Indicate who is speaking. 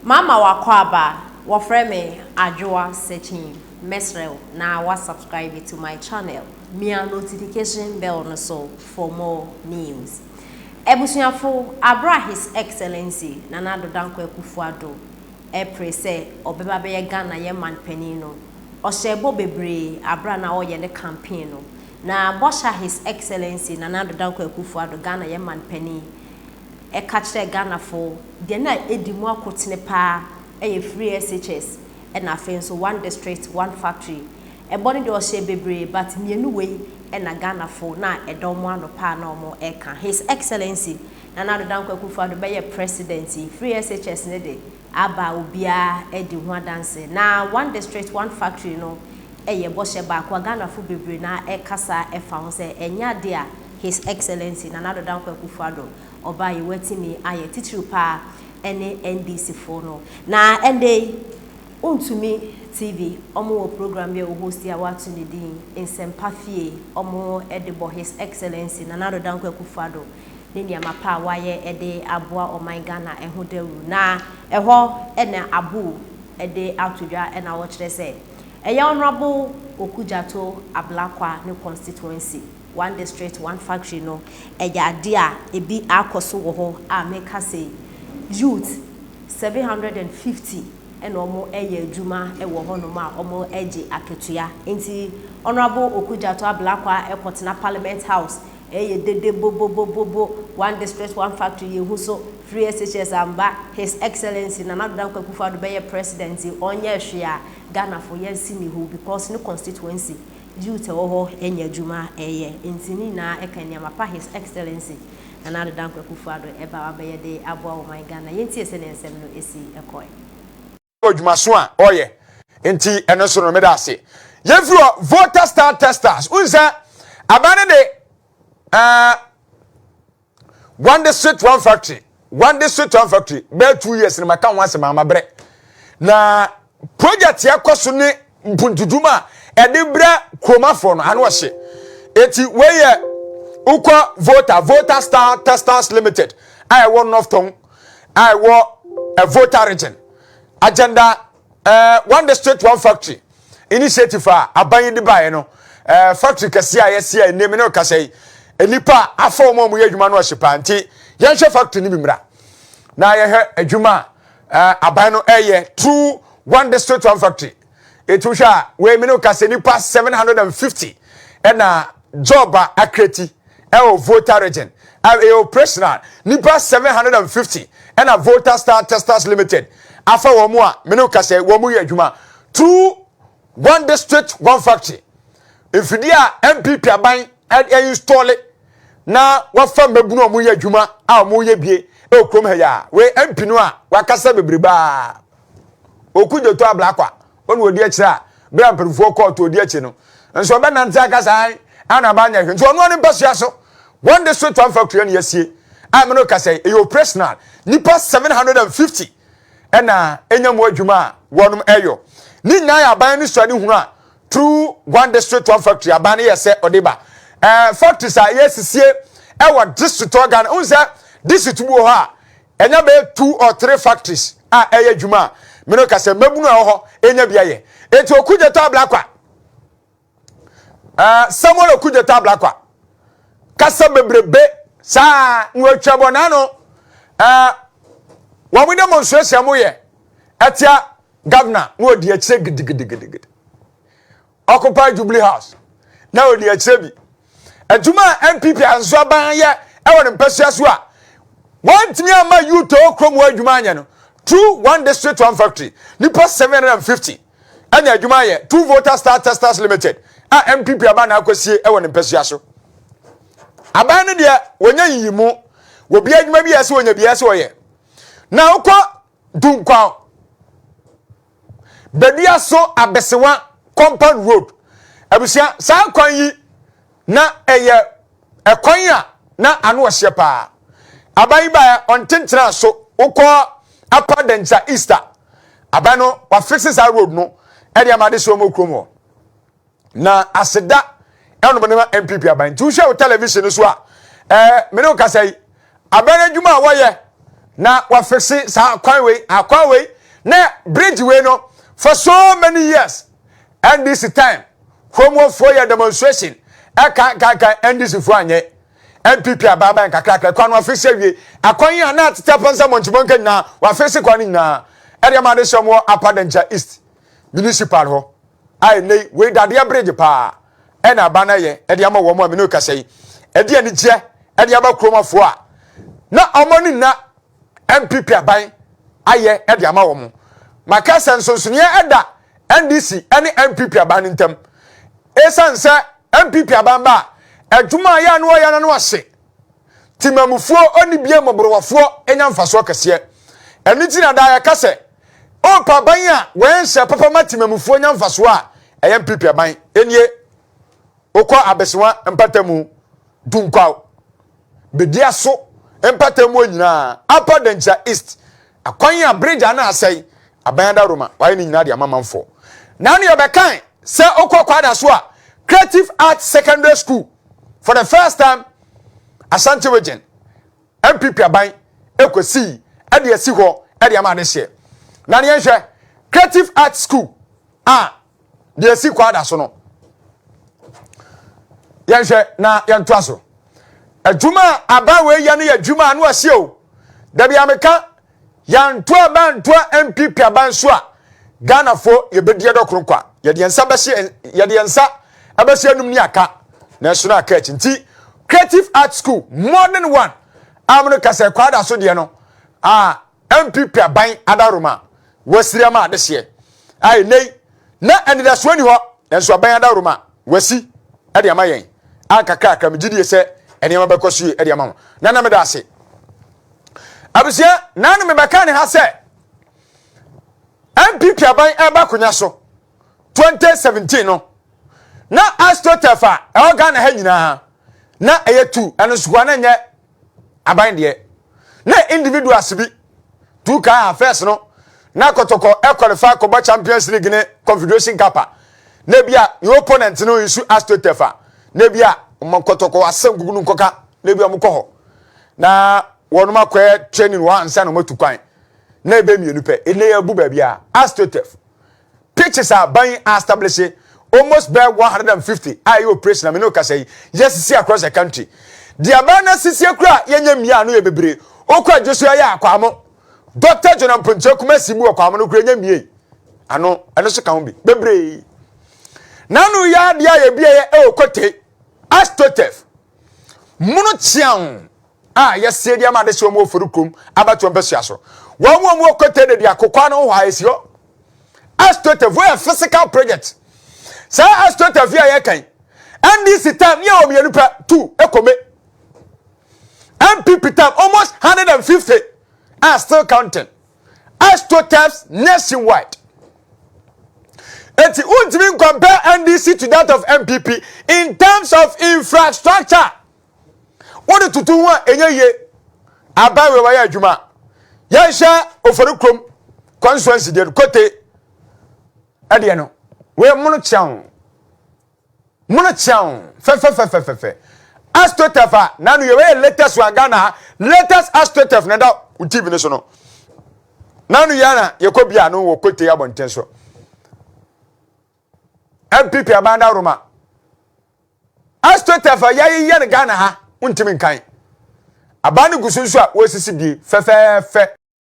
Speaker 1: Mama wakwaba wafreme ajwa searching mesrel na wa subscribe to my channel. Mia notification bell no so for more news. Ebusuafo abra His Excellency Nana Dankwa Akufo-Addo prese obeba be Ghana ye man panino. Oshebo bebre abra na oye ne campaign no. Na bosha His Excellency Nana Dankwa Akufo-Addo Ghana ye man pani e catch Ghana for de na edimu akotene pa e free SHS e na afen so one district one factory e body de ohye bebre but mienu we e na Ghana for na edomo ano pa na omo e ka His Excellency Nana Dankwa Akufo-Addo be president free SHS ne de aba obia e di ho adanse na one district one factory no e ye boshe ba kwa Ghana for bebre na e kasa e fa ho se enya de a His Excellency Nana Dankwa Akufo-Addo oba ye wetimi aye titiri pa ene NDC for no na ende untumi TV omo program ye host ya watu ni din ensempafie omo edebo His Excellency Nana Dankwa Akufo-Addo ne niama pa waye ede aboa oman Ghana ehodaru na eho ene abu ede atudwa ena wo kire se eye honorable Okujato Ablakwa ne constituency one district one factory no eya dia ebi akoso wo ho a meka say youth 750 and omo eye adwuma e wo ho no ma omo eje aketua enti honorable Okujato Ablakwa ekotena parliament house eye dede bobo one district one factory ye hu so free SHS amba His Excellency Nana Dankwa Akufo-Addo be presidency onye hwea Ghana for yensi ni ho because no constituency youth oho enya juma eye intini na ekanya mapa His Excellency Nana Dankwa Akufo-Addo eba wabe de aboa o my Ghana yenti ese ne nsem no esi ekoy
Speaker 2: odwuma so a oye enti eno so no meda ase yefro voter star testers unza abane de one district one factory be 2 years ni maka wanse mama bre na project yakoso ne mpuntuduma edibra kromafo no anu hye eti weye ukwa voter star testers limited I won of tongue I wo a voter region agenda one district one factory initiative aban di bae no factory kase a yesi a name no kase enipa afọ mo ye adwuma no hye panti yenhwe factory ni bimra na ye he adwuma aban no eye true one district one factory etusha we me no kase nipa 750 na job akreti e voter region e operational nipa 750 na voter star testers limited afa wo mu a me no kase wo mu ye adwuma true one district one factory ifidi a NPP aban e install na wafa mabunu o mu ye adwuma a mu ye bie e okrom ha ya we MP no a wakasa bebreba Okujato Ablakwa onu odi akira bra perfuo court odi achi no nso be nante akasa ana ba nya nso onu ne mpasua so one district one factory na yasie a me no kasa e operational nipa 750 na enyamu adwuma wonum eyo ni nya ya ban ni so ni hu a through one district one factory aban yese odeba factories a yesisie e wo district organ unza district bu ho a enya be 2 or 3 factories a eya adwuma meno kase mabunu ho enya biaye eti Okujato Ablakwa Samuel Okujato Ablakwa kasa bebrebe sa nwatwa bona no wa mu demonstration mo ye atia governor no odi akire gidigidi occupy Jubilee House na odi akire bi adwuma NPP anzo aban ye e won mpasua so a wantimi ama youth okrom wa adwuma anya no true one district one factory nipa 750 anya adwuma ye two voter star testers limited a NPP aban na akosie e won mpasua so aban no de wonya yimu wo bia adwuma bi yase wonya bia yase woye na ukwa dunkwa bedia so abesewa compound road abusia sa kwan yi na eye ekwan a na anu ohye pa aban ba ontentra so ukwa upper denja easter abano wa fixes our road no e dia made so mo kromo na aseda eno bone NPP aban tu hwe television so a me no ka sai aban adwuma wo ye na wa fixes sa kwan we akwan we na bridge we no for so many years NDC time from 4 year demonstration aka NDC fo anye NPP ababa nkakrakra kwa no afese wie akwan ya na tete pansa monchibonka na wa afese kwa ni na area ma de somo apadencha east municipal ho ai nei we dade bridge pa e na ba na ye e de ama wo mo amino kasei e de ani je e de aba kromafo a na omoni na NPP aban aye e de ama wo mo makasa nsonsonie eda NDC ani NPP aban ntem esanse NPP aban ba adwuma ya no ya no ase timamufuo oni bie moborowafo enya mfaso kase eni ti na da ya kase o pa ban a wense papa matimamufuo nya mfaso a eye NPP aban enie okọ abesiwa empatamu dunkwa bedia so empatamu onyina apadencha east akwan ya bridge ana asai aban da roma why ni nyina de amamanfo na no ye bekan se okọ kwada so a Creative Arts Secondary School for the first time Asante region NPP aban ekosi e de asi ho e de ama ne hye na ne hye Creative Arts School de asi kwada so no yenhwe na yentoa so adwuma aban we ya ne adwuma anu ase o da bia meka yantoa bantoa NPP aban so a Ghana fo ye bedie dokronkwa ye de ensa behye ye de ensa abehye anum ni aka national church nti Creative Arts School more than one amno kase kwada so de no NPP aban adaroma wasiriama de hye ai nei na enida so ni ho enso aban adaroma wasi e de amayen akaka mjidie se enema bekosu e de amama na me da ase abusia na no me beka ne ha se NPP aban eba kunya so 2017 no na astrotefa e organ ha nyina na eyetu eno sukwa na nye aban de na individuals bi two ka affairs no na kotoko e qualify ko Champions League ne Confederation Cup na bia your opponent no issue astrotefa na bia kotoko asem gugu nkoka na bia mkoho na wonuma kwa training wa ansa na matu kwan na ebe mienu pe ene ya bu ba bia astrotef pitches are buying established almost by 150 ayo operation ameno kasai yes see across the country the abana sisi akura yenye mia no ye bebre okwa Joshua ya akwamo Dr. John Poncho kuma simu akwamo no kura yenye mie ano so kan bi bebre nanu ya dia ye bia ye okote astrotef munu chian yes dia ma de so mo forukum abato mbesu aso wo mo okote de dia kokwa no hwa esio astrotef we physical project say astrotef ya ye kan NDC time ye o mienu pa 2 ekome NPP time almost 150 are still counting astrotefs nationwide. And ultimately compare NDC to that of NPP in terms of infrastructure. What to do one ye abawe wa ya adwuma yansha oforukom constituency de kote ade no we mono chao fe astrotefa na no ye we latest wa Ghana latest astrotef na da utibi ne so no na no yana ye ko bia no wo kote abonten so NPP abanda Roma astrotefa ye ne Ghana ha untimi nkan abani gusunsu a wosisi bi fe